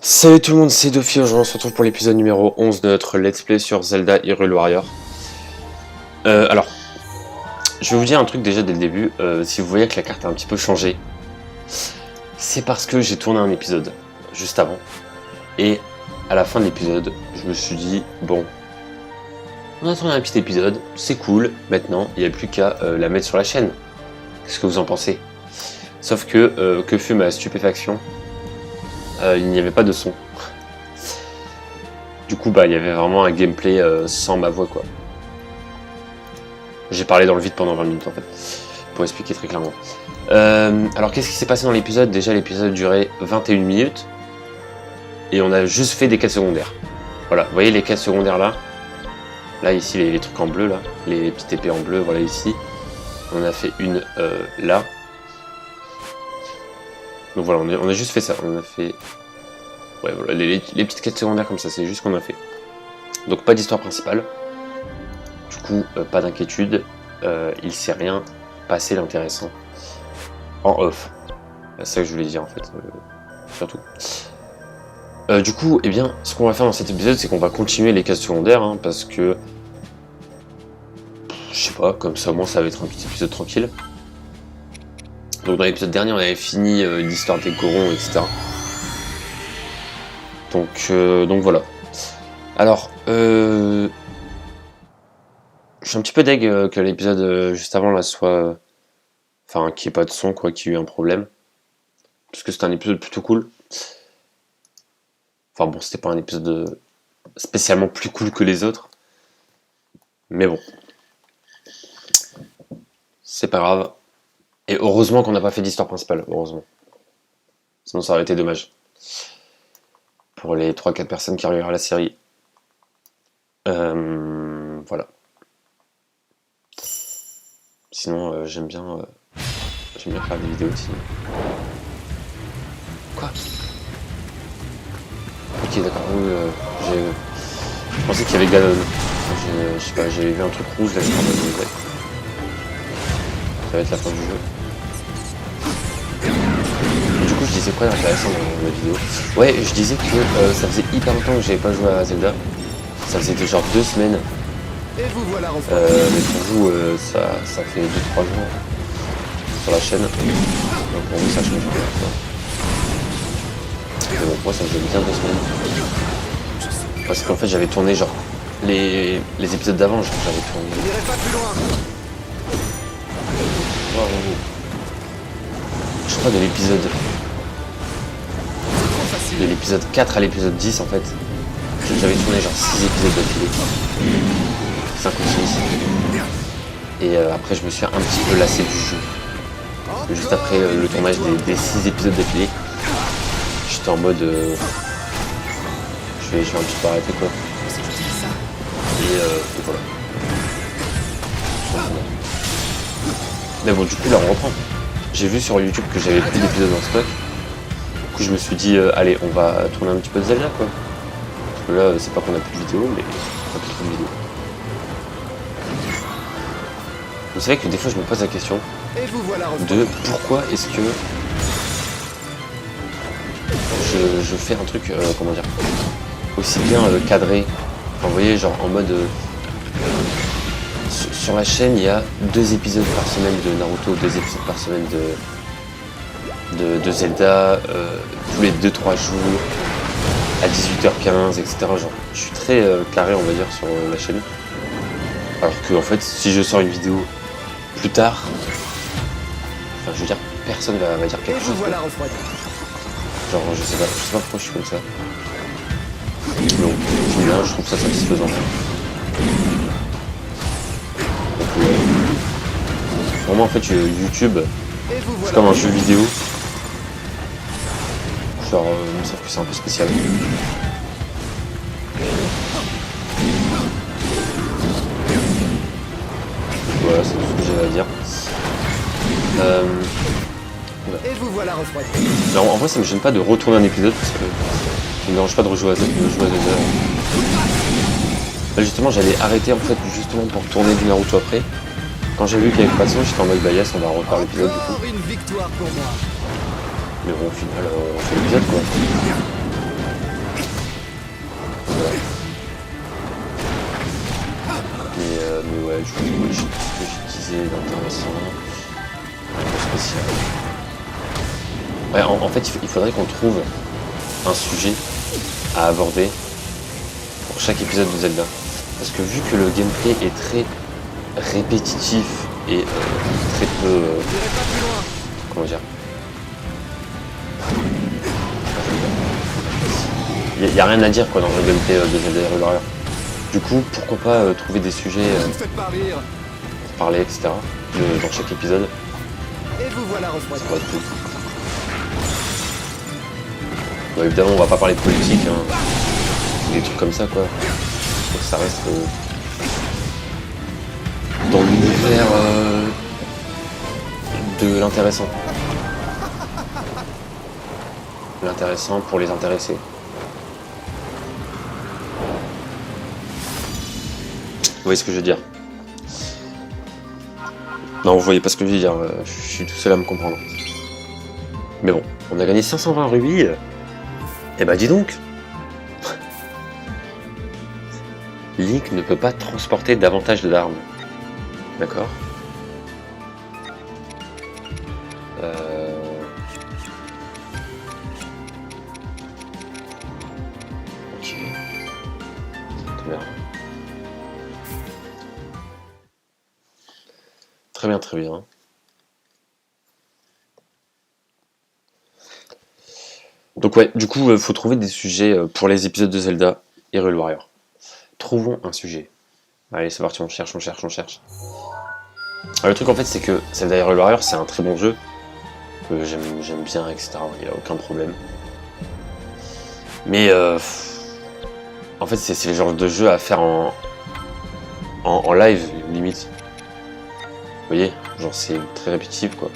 Salut tout le monde, c'est Dofi, aujourd'hui on se retrouve pour l'épisode numéro 11 de notre let's play sur Zelda Hyrule Warrior. Alors, je vais vous dire un truc déjà dès le début, si vous voyez que la carte a un petit peu changé, c'est parce que j'ai tourné un épisode juste avant, et à la fin de l'épisode, je me suis dit, bon, on a tourné un petit épisode, c'est cool, maintenant il n'y a plus qu'à la mettre sur la chaîne. Qu'est-ce que vous en pensez? Sauf que fut ma stupéfaction, il n'y avait pas de son. Du coup, il y avait vraiment un gameplay sans ma voix, quoi. J'ai parlé dans le vide pendant 20 minutes, en fait, pour expliquer très clairement. Alors, qu'est-ce qui s'est passé dans l'épisode? Déjà, l'épisode durait 21 minutes, et on a juste fait des quêtes secondaires. Voilà, vous voyez les quêtes secondaires là? Là, ici, les trucs en bleu, là, les petites épées en bleu, voilà, ici. On en a fait une là. Donc voilà, on a juste fait ça, on a fait... Ouais, voilà, les petites quêtes secondaires comme ça, c'est juste ce qu'on a fait. Donc pas d'histoire principale. Du coup, pas d'inquiétude, il s'est rien passé d'intéressant en off. C'est ça que je voulais dire en fait, surtout. Du coup, eh bien, ce qu'on va faire dans cet épisode, c'est qu'on va continuer les quêtes secondaires, hein, parce que... Je sais pas, comme ça au moins ça va être un petit épisode tranquille. Donc dans l'épisode dernier, on avait fini l'histoire des Gorons, etc. Donc voilà. Alors, je suis un petit peu deg que l'épisode juste avant là soit... Enfin, qu'il n'y ait pas de son, quoi, qu'il y ait eu un problème. Parce que c'était un épisode plutôt cool. Enfin bon, c'était pas un épisode spécialement plus cool que les autres. Mais bon. C'est pas grave. Et heureusement qu'on n'a pas fait d'histoire principale, heureusement. Sinon ça aurait été dommage. Pour les 3-4 personnes qui regardent la série. Voilà. Sinon, j'aime bien faire des vidéos aussi. Quoi? Ok, d'accord, oui, je pensais qu'il y avait Ganon. Je sais pas, j'ai vu un truc rouge là, je me ouais. Ça va être la fin du jeu. Du coup, je disais quoi d'intéressant dans la vidéo? Ouais, je disais que ça faisait hyper longtemps que j'avais pas joué à Zelda. Ça faisait genre 2 semaines. Mais pour vous, ça fait 2-3 jours sur la chaîne. Donc pour vous, ça change pas. Mais bon, moi, ça faisait bien 2 semaines. Parce qu'en fait, j'avais tourné genre les épisodes d'avant, j'avais tourné. Wow. Je crois de l'épisode 4 à l'épisode 10 en fait. J'avais tourné genre 6 épisodes d'affilée. 5 ou 6. Et après je me suis un petit peu lassé du jeu. Juste après le tournage des 6 épisodes d'affilée, j'étais en mode je vais un petit peu arrêter quoi. Et voilà. Mais bon, du coup là on reprend. J'ai vu sur YouTube que j'avais plus d'épisodes en stock. Du coup je me suis dit allez, on va tourner un petit peu de Zelda quoi. Parce que là c'est pas qu'on a plus de vidéos, mais on a plus trop de vidéos. Vous savez que des fois je me pose la question de pourquoi est-ce que je fais un truc, comment dire, aussi bien cadré. Enfin, vous voyez, genre en mode... sur la chaîne, il y a 2 épisodes par semaine de Naruto, 2 épisodes par semaine de Zelda, tous les 2-3 jours, à 18h15, etc. Genre, je suis très carré, on va dire, sur la chaîne. Alors que, en fait, si je sors une vidéo plus tard, enfin, je veux dire, personne va dire quelque chose. Genre, je sais pas pourquoi je suis comme ça. Donc, je trouve ça satisfaisant. Donc, pour moi, en fait, YouTube, c'est comme un jeu vidéo. Genre, sauf que c'est un peu spécial. Voilà, c'est tout ce que j'avais à dire. Et vous voilà refroidi. Alors, en vrai, ça me gêne pas de retourner un épisode parce que ça me dérange pas de rejouer à Zelda. Là, justement, j'allais arrêter en fait justement pour tourner du Naruto après. Quand j'ai vu qu'il n'y avait pas de son, j'étais en mode yes, on va refaire l'épisode du coup. Une victoire pour moi. Mais bon, au final, on fait l'épisode quoi. je vous dis ce que je disais d'intéressant. Spécial. Ouais, en fait, il faudrait qu'on trouve un sujet à aborder pour chaque épisode de Zelda. Parce que vu que le gameplay est très répétitif et très peu... comment dire, il n'y a rien à dire quoi dans le gameplay de Zelda Hyrule Warriors. Du coup, pourquoi pas trouver des sujets pour parler, etc. Dans chaque épisode. Et vous voilà refroidi. Ça pourrait être cool. Bon, évidemment, on va pas parler de politique, hein. Des trucs comme ça, quoi. Faut que ça reste dans l'univers de l'intéressant. L'intéressant pour les intéressés. Vous voyez ce que je veux dire? Non, vous voyez pas ce que je veux dire, je suis tout seul à me comprendre. Mais bon, on a gagné 520 rubis. Eh bah dis donc! Link ne peut pas transporter davantage d'armes. D'accord. Ok. Très bien. Très bien, très bien. Donc ouais, du coup, faut trouver des sujets pour les épisodes de Zelda Hyrule Warriors. Trouvons un sujet. Allez, c'est parti, on cherche. Alors, le truc en fait, c'est que Zelda Hyrule Warriors, c'est un très bon jeu. J'aime bien, etc. Il n'y a aucun problème. Mais en fait, c'est le genre de jeu à faire en live, limite. Vous voyez, genre c'est très répétitif, quoi.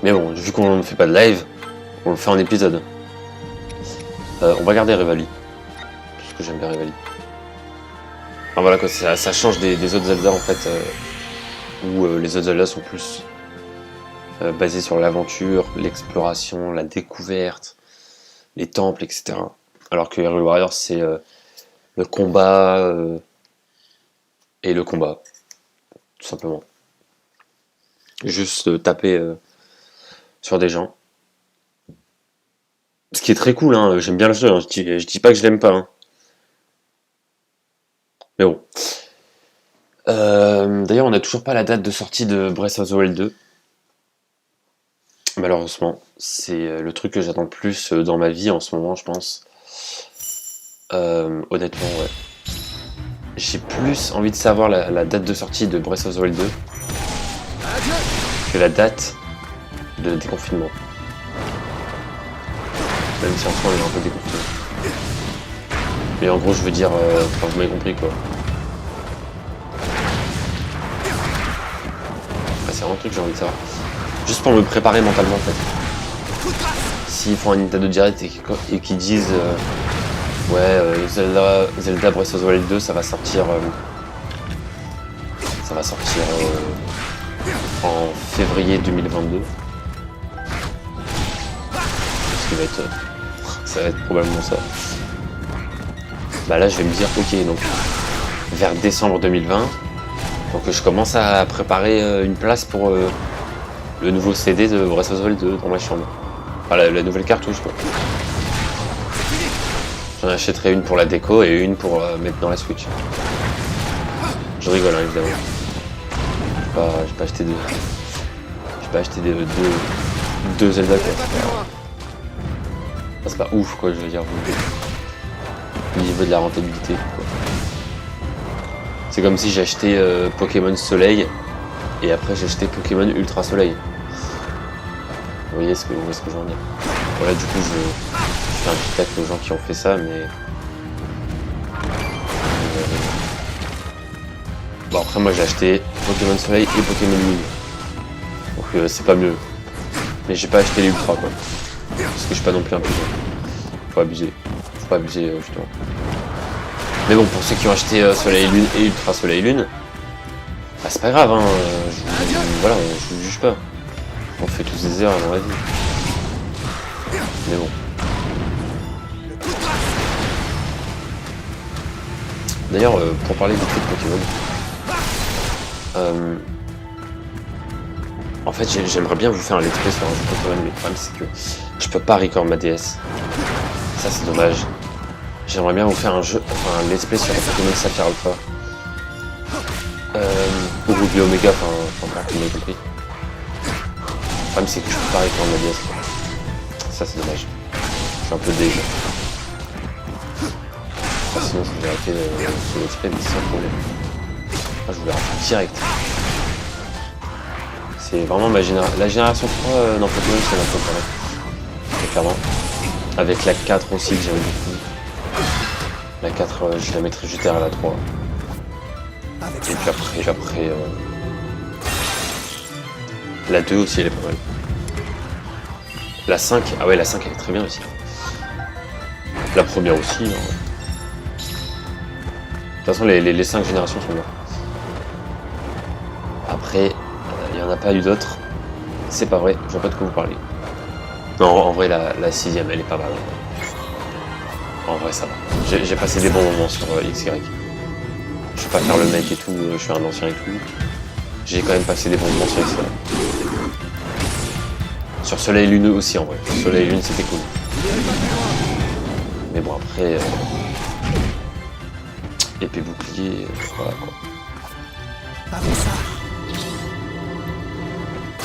Mais bon, vu qu'on ne fait pas de live, on le fait en épisode. On va garder Revali. Parce que j'aime bien Revali. Enfin voilà quoi, ça change des autres Zelda en fait, où les autres Zelda sont plus basés sur l'aventure, l'exploration, la découverte, les temples, etc. Alors que Hyrule Warriors c'est le combat et le combat, tout simplement. Juste taper sur des gens. Ce qui est très cool, hein, j'aime bien le jeu, hein, je dis pas que je l'aime pas. Hein. Mais bon. D'ailleurs, on n'a toujours pas la date de sortie de Breath of the Wild 2. Malheureusement, c'est le truc que j'attends le plus dans ma vie en ce moment, je pense. Honnêtement, ouais. J'ai plus envie de savoir la date de sortie de Breath of the Wild 2 que la date de déconfinement. Même si en soi on est un peu déconfiné. Mais en gros, je veux dire, enfin, vous m'avez compris quoi. C'est vraiment un truc que j'ai envie de savoir. Juste pour me préparer mentalement en fait. S'ils font un Nintendo Direct et qu'ils disent ouais Zelda Breath of the Wild 2 ça va sortir en février 2022. Ce qui va être ça va être probablement ça. Bah là je vais me dire ok donc vers décembre 2020. Donc je commence à préparer une place pour le nouveau CD de Breath of the Wild 2 dans ma chambre. Enfin la nouvelle cartouche quoi. J'en achèterai une pour la déco et une pour mettre dans la Switch. Je rigole hein, évidemment. J'ai pas acheté deux Zelda quoi. C'est pas ouf quoi je veux dire. Au niveau de la rentabilité quoi. C'est comme si j'achetais Pokémon Soleil et après j'achetais Pokémon Ultra Soleil. Vous voyez ce que je veux en dire. Voilà du coup je fais un petit tacle aux gens qui ont fait ça mais... Bon après moi j'ai acheté Pokémon Soleil et Pokémon Lune. Donc c'est pas mieux. Mais j'ai pas acheté les Ultra quoi. Parce que je suis pas non plus un putain. Faut pas abuser justement. Mais bon, pour ceux qui ont acheté Soleil Lune et Ultra Soleil Lune, bah c'est pas grave, hein, voilà, je vous juge pas. On fait tous des erreurs dans la vie. Mais bon. D'ailleurs, pour parler du coup de Pokémon, en fait j'aimerais bien vous faire un let's play sur un jeu Pokémon, mais le problème c'est que je peux pas record ma DS. Ça c'est dommage. J'aimerais bien vous faire un un let's play sur Pokémon Sapphire Alpha. Ou Ruby Omega, enfin bref, vous m'avez compris. Le problème c'est que je peux pas record ma DS. Ça c'est dommage. Je suis un peu dégueu. Sinon je vous ai arrêté ce let's play mais sans problème. Je vous l'ai arrêté direct. C'est vraiment la génération 3 dans Pokémon, c'est un peu pareil. Très clairement. Avec la 4 aussi que j'aime beaucoup. La 4 je la mettrai juste derrière la 3. Et puis après la 2 aussi elle est pas mal. La 5, ah ouais la 5 elle est très bien aussi. La première aussi. De toute façon les 5 générations sont bien. Après, il n'y en a pas eu d'autres. C'est pas vrai, je vois pas de quoi vous parlez. Non, en vrai la 6ème elle est pas mal. En vrai ça va. J'ai passé des bons moments sur XY. Je vais pas faire le mec et tout, je suis un ancien et tout. J'ai quand même passé des bons moments sur XY. Sur Soleil Lune aussi en vrai. Soleil Lune c'était cool. Mais bon après... épée bouclier, voilà quoi.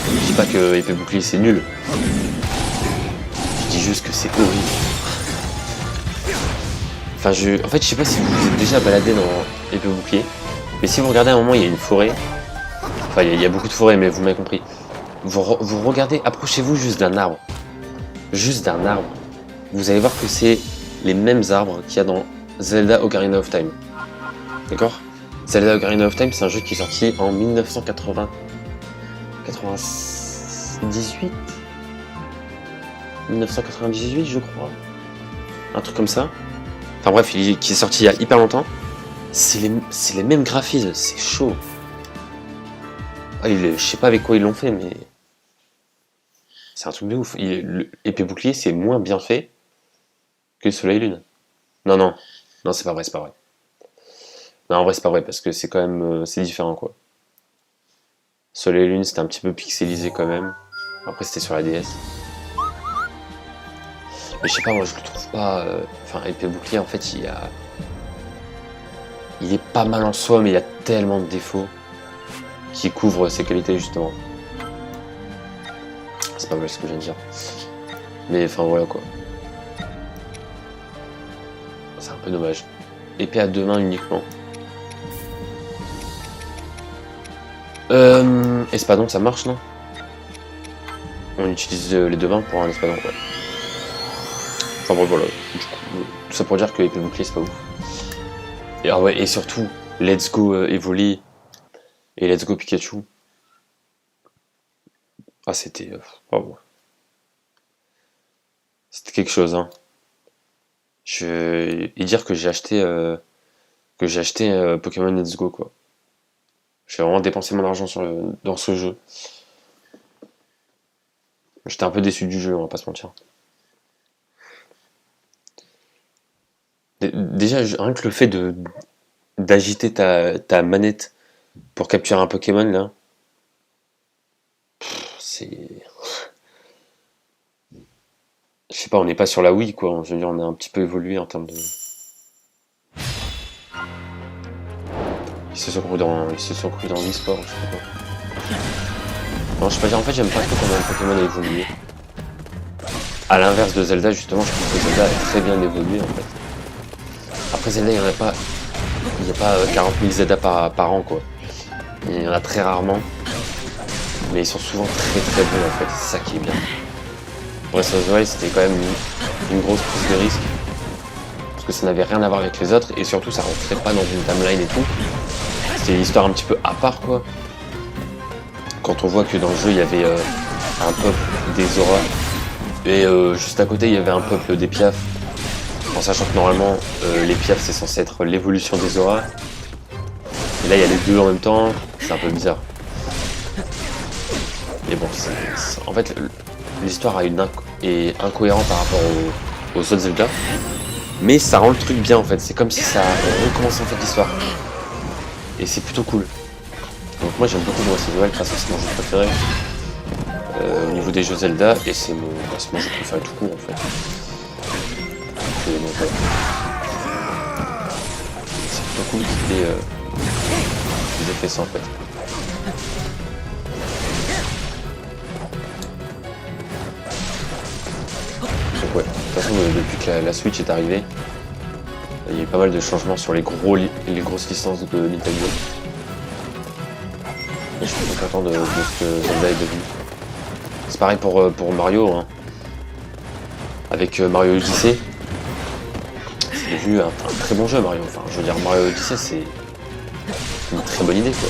Je dis pas que épée bouclier c'est nul. Je dis juste que c'est horrible. Enfin en fait je sais pas si vous vous êtes déjà baladé dans épée bouclier. Mais si vous regardez à un moment il y a une forêt. Enfin il y a beaucoup de forêts mais vous m'avez compris. Vous regardez, approchez-vous juste d'un arbre. Juste d'un arbre. Vous allez voir que c'est les mêmes arbres qu'il y a dans Zelda Ocarina of Time. D'accord? Zelda Ocarina of Time c'est un jeu qui est sorti en 1998 je crois. Un truc comme ça. Enfin bref, qui est sorti il y a hyper longtemps. C'est les mêmes graphismes, c'est chaud. Ah, je sais pas avec quoi ils l'ont fait, mais... C'est un truc de ouf. Épée bouclier, c'est moins bien fait que Soleil Lune. Non, c'est pas vrai, c'est pas vrai. Non, en vrai, c'est pas vrai, parce que c'est quand même... c'est différent, quoi. Soleil Lune, c'était un petit peu pixelisé quand même. Après, c'était sur la DS. Mais je sais pas, moi, je le trouve pas... Enfin, épée bouclier, en fait, il est pas mal en soi, mais il y a tellement de défauts qui couvrent ses qualités, justement. C'est pas mal ce que je viens de dire. Mais, enfin, voilà, quoi. C'est un peu dommage. Épée à 2 mains uniquement. Espadon, ça marche, non? On utilise les 2 mains pour un espadon, ouais. Enfin bon, voilà. Du coup, tout ça pour dire que épée bouclier, c'est pas ouf. Et, ah ouais, et surtout, Let's Go Evoli et Let's Go Pikachu. Ah, c'était... oh. C'était quelque chose, hein. Et dire que j'ai acheté... Pokémon Let's Go, quoi. J'ai vraiment dépensé mon argent dans ce jeu. J'étais un peu déçu du jeu, on va pas se mentir. Déjà, rien que le fait d'agiter ta manette pour capturer un Pokémon, là, c'est... Je sais pas, on n'est pas sur la Wii, quoi. Je veux dire, on a un petit peu évolué en termes de... Ils se sont cru dans l'e-sport, je sais pas quoi. Non, je sais pas dire, en fait, j'aime pas trop comment le Pokémon a évolué. A l'inverse de Zelda, justement, je trouve que Zelda a très bien évolué, en fait. Après Zelda, il n'y a pas 40 000 Zelda par an, quoi. Il y en a très rarement. Mais ils sont souvent très très bons, en fait. C'est ça qui est bien. Breath of the Wild, c'était quand même une grosse prise de risque. Parce que ça n'avait rien à voir avec les autres. Et surtout, ça rentrait pas dans une timeline et tout. C'était une histoire un petit peu à part, quoi. Quand on voit que dans le jeu, il y avait un peuple des Zora. Et juste à côté, il y avait un peuple des Piaf. En sachant que normalement, les Piaf, c'est censé être l'évolution des Zora. Et là, il y a les deux en même temps. C'est un peu bizarre. Mais bon, en fait, l'histoire est incohérente par rapport aux autres Zelda. Mais ça rend le truc bien en fait, c'est comme si ça recommençait en fait l'histoire. Et c'est plutôt cool. Donc moi j'aime beaucoup Breath of the Wild parce que c'est mon jeu préféré. Au niveau des jeux Zelda, et c'est mon jeu préféré tout court en fait. Donc, voilà. C'est plutôt cool qu'ils aient fait ça en fait. Donc ouais, de toute façon depuis que la Switch est arrivée, il y a eu pas mal de changements sur les grosses licences de Nintendo. Et je suis très content de ce que Zelda est devenu. C'est pareil pour Mario, hein. Avec Mario Odyssey. C'est devenu un très bon jeu Mario. Enfin, je veux dire, Mario Odyssey c'est une très bonne idée quoi.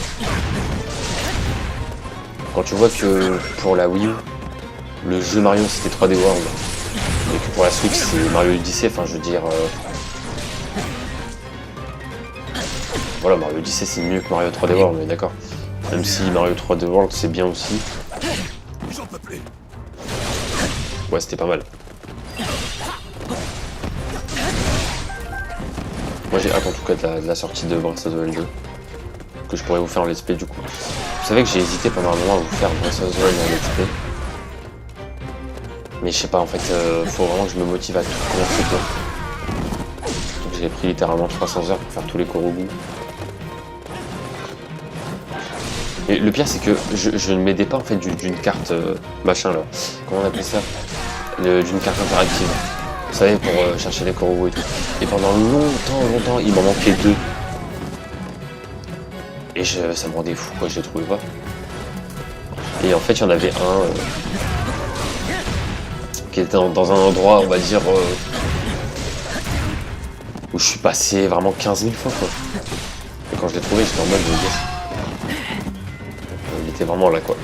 Quand tu vois que pour la Wii U, le jeu Mario c'était 3D World, et que pour la Switch c'est Mario Odyssey, enfin je veux dire... Voilà, Mario Odyssey c'est mieux que Mario 3D World, on est d'accord. Même si Mario 3D World c'est bien aussi. Ouais, c'était pas mal. Moi j'ai hâte en tout cas de la sortie de Breath of the Wild 2, que je pourrais vous faire en let's play du coup. Vous savez que j'ai hésité pendant un moment à vous faire Breath of the Wild en let's play. Mais je sais pas, en fait, faut vraiment que je me motive à tout commencer quoi. Donc j'ai pris littéralement 300 heures pour faire tous les Korogu. Et le pire c'est que je ne m'aidais pas en fait d'une carte machin là. Comment on appelle ça, d'une carte interactive. Vous savez, pour chercher les Korogu et tout. Et pendant longtemps, il m'en manquait 2. Et ça me rendait fou quoi, je les trouvais pas. Et en fait, il y en avait un qui était dans un endroit, on va dire, où je suis passé vraiment 15 000 fois quoi. Et quand je l'ai trouvé, j'étais en mode yes. Il était vraiment là quoi.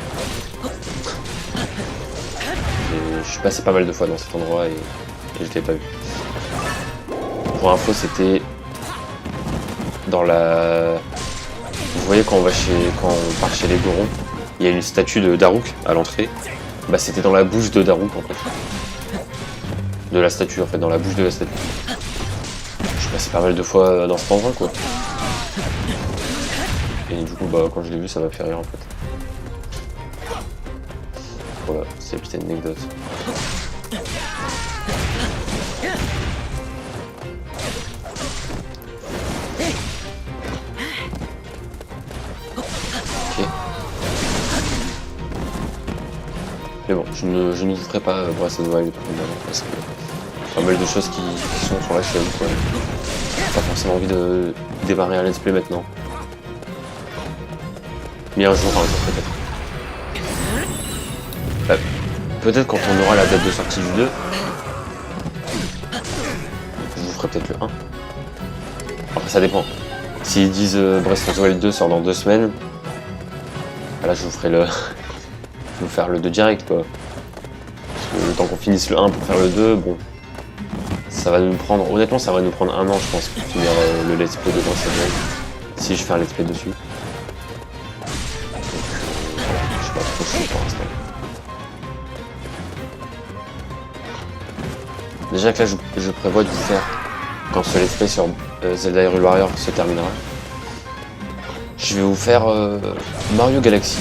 Et je suis passé pas mal de fois dans cet endroit et je l'ai pas vu. Pour info, c'était dans la... Vous voyez quand on part chez les Gorons, il y a une statue de Daruk à l'entrée. Bah c'était dans la bouche de Daruk en fait. De la statue en fait, dans la bouche de la statue. Je suis passé pas mal de fois dans cet endroit quoi. Et du coup bah quand je l'ai vu ça m'a fait rire en fait. Voilà, c'est une petite anecdote. Ok. Mais bon, je ne ferai pas Breath of the Wild parce que pas mal de choses qui sont sur la chaîne quoi. J'ai pas forcément envie de démarrer un let's play maintenant. Mais un jour peut-être. Peut-être quand on aura la date de sortie du 2, je vous ferai peut-être le 1. Après ça dépend. S'ils disent Breath of the Wild 2 sort dans 2 semaines, là je vous ferai le... je vais vous faire le 2 direct quoi. Parce que le temps qu'on finisse le 1 pour faire le 2, bon... Ça va nous prendre... Honnêtement ça va nous prendre 1 an je pense pour finir le let's play de Breath of the Wild. Si je fais un let's play dessus. Donc, je suis pas trop chaud pour l'instant. Déjà que là je prévois de vous faire, quand ce let's play sur Zelda Hyrule Warrior se terminera, je vais vous faire Mario Galaxy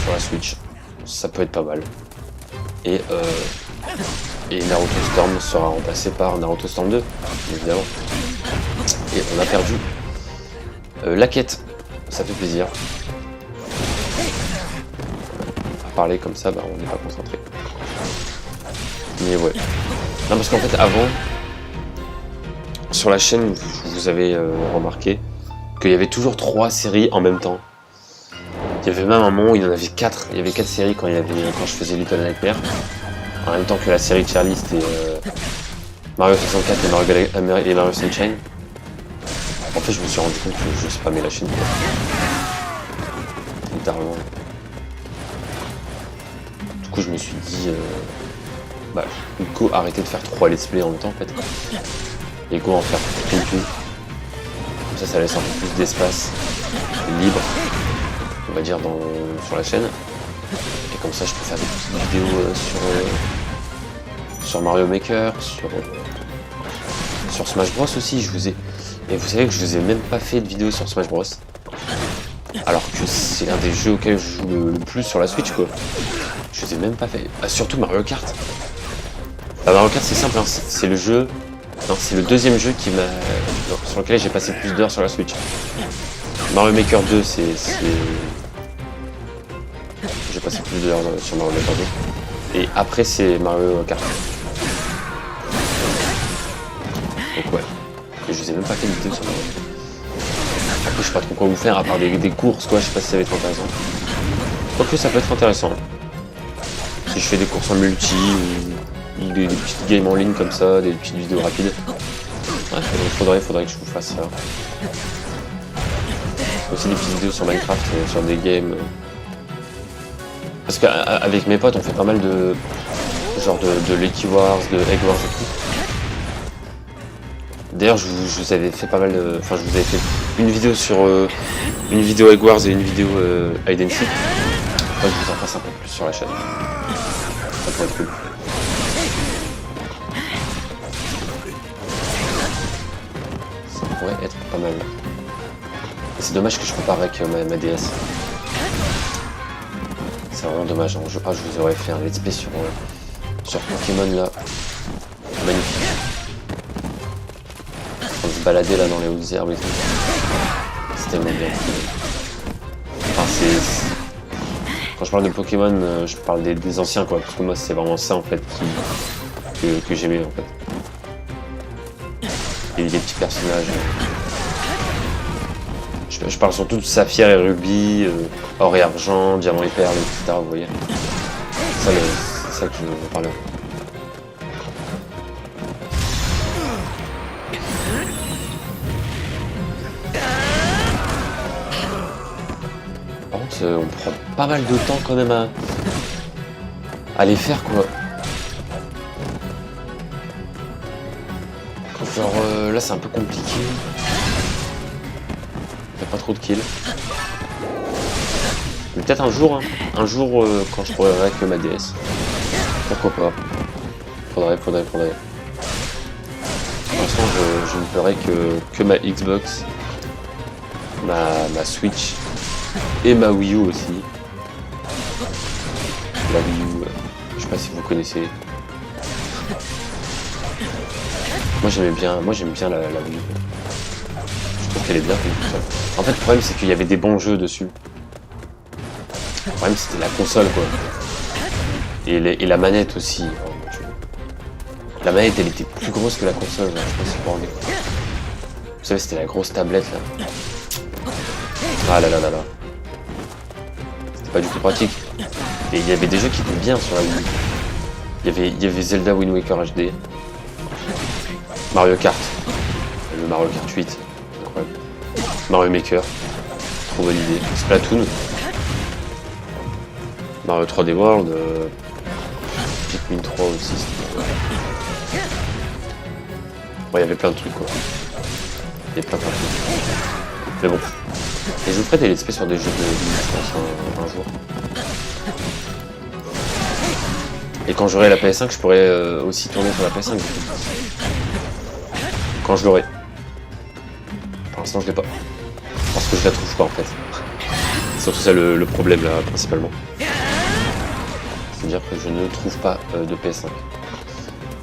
sur la Switch, ça peut être pas mal. Et Naruto Storm sera remplacé par Naruto Storm 2, évidemment. Et on a perdu la quête, ça fait plaisir. À parler comme ça, bah, on n'est pas concentré. Mais ouais. Non parce qu'en fait avant, sur la chaîne, vous avez remarqué qu'il y avait toujours 3 séries en même temps. Il y avait même un moment où il y en avait 4. Il y avait 4 séries quand je faisais Little Nightmare. En même temps que la série de Charlie, c'était Mario 64 et Mario Sunshine. En fait je me suis rendu compte que je spammais la chaîne. Littéralement. Du coup je me suis dit... bah, go arrêter de faire 3 let's play en même temps en fait. Et go en faire tout. Comme ça laisse un peu plus d'espace libre, on va dire, sur la chaîne. Et comme ça je peux faire des petites vidéos sur Mario Maker, sur sur Smash Bros aussi, et vous savez que je vous ai même pas fait de vidéo sur Smash Bros. Alors que c'est l'un des jeux auxquels je joue le plus sur la Switch, quoi. Je vous ai même pas fait. Ah, surtout Mario Kart. Bah, Mario Kart, c'est simple, hein. C'est le jeu. Non, c'est le deuxième jeu sur lequel j'ai passé plus d'heures sur la Switch. Mario Maker 2, j'ai passé plus d'heures sur Mario Maker 2. Et après, c'est Mario Kart. Donc ouais. Et je vous ai même pas fait de vidéo sur Mario. Après, je sais pas trop quoi vous faire, à part des courses, quoi. Je sais pas si ça va être intéressant. Quoique ça peut être intéressant. Si je fais des courses en multi, ou des petites games en ligne comme ça, des petites vidéos rapides. Ouais, faudrait que je vous fasse ça. Aussi des petites vidéos sur Minecraft, sur des games. Parce qu'avec mes potes, on fait pas mal de genre de Lucky Wars, de Egg Wars et tout. D'ailleurs, je vous avais fait pas mal de... Enfin, je vous avais fait une vidéo sur... une vidéo Egg Wars et une vidéo Hide and Seek. Je vous en fasse un peu plus sur la chaîne. Ça pourrait être cool. Ça pourrait être pas mal. C'est dommage que je peux pas avec ma DS. C'est vraiment dommage. Hein. Je vous aurais fait un let's play sur Pokémon là. Magnifique. On se balader là dans les hautes herbes et tout. C'est tellement bien. Enfin, quand je parle de Pokémon, je parle des anciens quoi. Parce que moi c'est vraiment ça en fait que j'aimais en fait. Et des petits personnages. Je parle surtout de Saphir et Ruby, Or et Argent, Diamant et Perle, etc. Vous voyez. C'est ça que je veux parler. Par contre, on prend pas mal de temps quand même à les faire quoi. Genre là c'est un peu compliqué. Pas trop de kills. Mais peut-être un jour, hein. Un jour quand je pourrai avec ma DS. Pourquoi pas. Faudrait. Pour l'instant je ne ferai que ma Xbox, ma Switch et ma Wii U aussi. La Wii U, je sais pas si vous connaissez. Moi j'aime bien la Wii U. Je trouve qu'elle est bien fait tout ça. En fait, le problème, c'est qu'il y avait des bons jeux dessus. Le problème, c'était la console, quoi. Et la manette aussi. Oh, mon Dieu. La manette, elle était plus grosse que la console. Là. Je sais pas si vous vous rendez compte. Vous savez, c'était la grosse tablette, là. Ah là là là là. C'était pas du tout pratique. Et il y avait des jeux qui étaient bien sur la Wii. Il y avait Zelda Wind Waker HD. Mario Kart. Le Mario Kart 8. Incroyable. Mario Maker. Trop bonne idée. Splatoon. Mario 3D World. Pikmin 3 aussi. Bon, il y avait plein de trucs quoi. Il y avait plein de trucs. Mais bon. Et je vous ferai des let's play sur des jeux de je pense un jour. Et quand j'aurai la PS5, je pourrai aussi tourner sur la PS5 du coup. Quand je l'aurai. Pour l'instant je l'ai pas. Parce que je la trouve pas en fait. C'est surtout ça le problème là principalement. C'est-à-dire que je ne trouve pas de PS5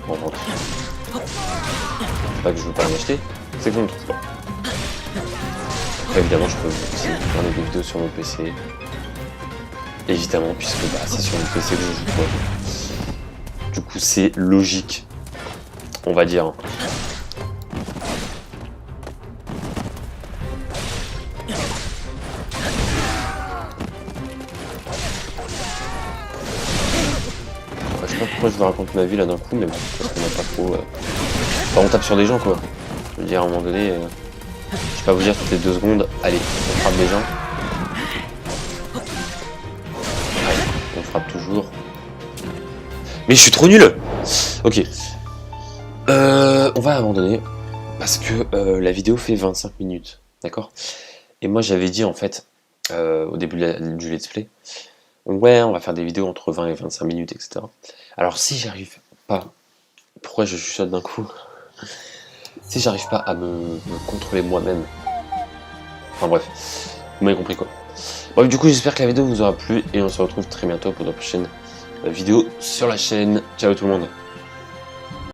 en vente. C'est pas que je veux pas l'acheter, c'est que je ne trouve pas. Après évidemment je peux aussi faire des vidéos sur mon PC. Évidemment puisque bah, c'est sur mon PC que je joue quoi. Du coup c'est logique. On va dire. Je sais pas pourquoi je vous raconte ma vie là d'un coup, mais bon, parce qu'on a pas trop. Enfin, on tape sur des gens quoi. Je veux dire, à un moment donné, je vais pas vous dire toutes les 2 secondes, allez, on frappe des gens. Allez, on frappe toujours. Mais je suis trop nul. Ok. On va abandonner. Parce que la vidéo fait 25 minutes. D'accord. Et moi j'avais dit en fait, au début du let's play, ouais, on va faire des vidéos entre 20 et 25 minutes, etc. Alors si j'arrive pas, pourquoi je chuchote d'un coup? si j'arrive pas à me contrôler moi-même. Enfin bref, vous m'avez compris quoi. Bref, du coup, j'espère que la vidéo vous aura plu et on se retrouve très bientôt pour la prochaine vidéo sur la chaîne. Ciao tout le monde.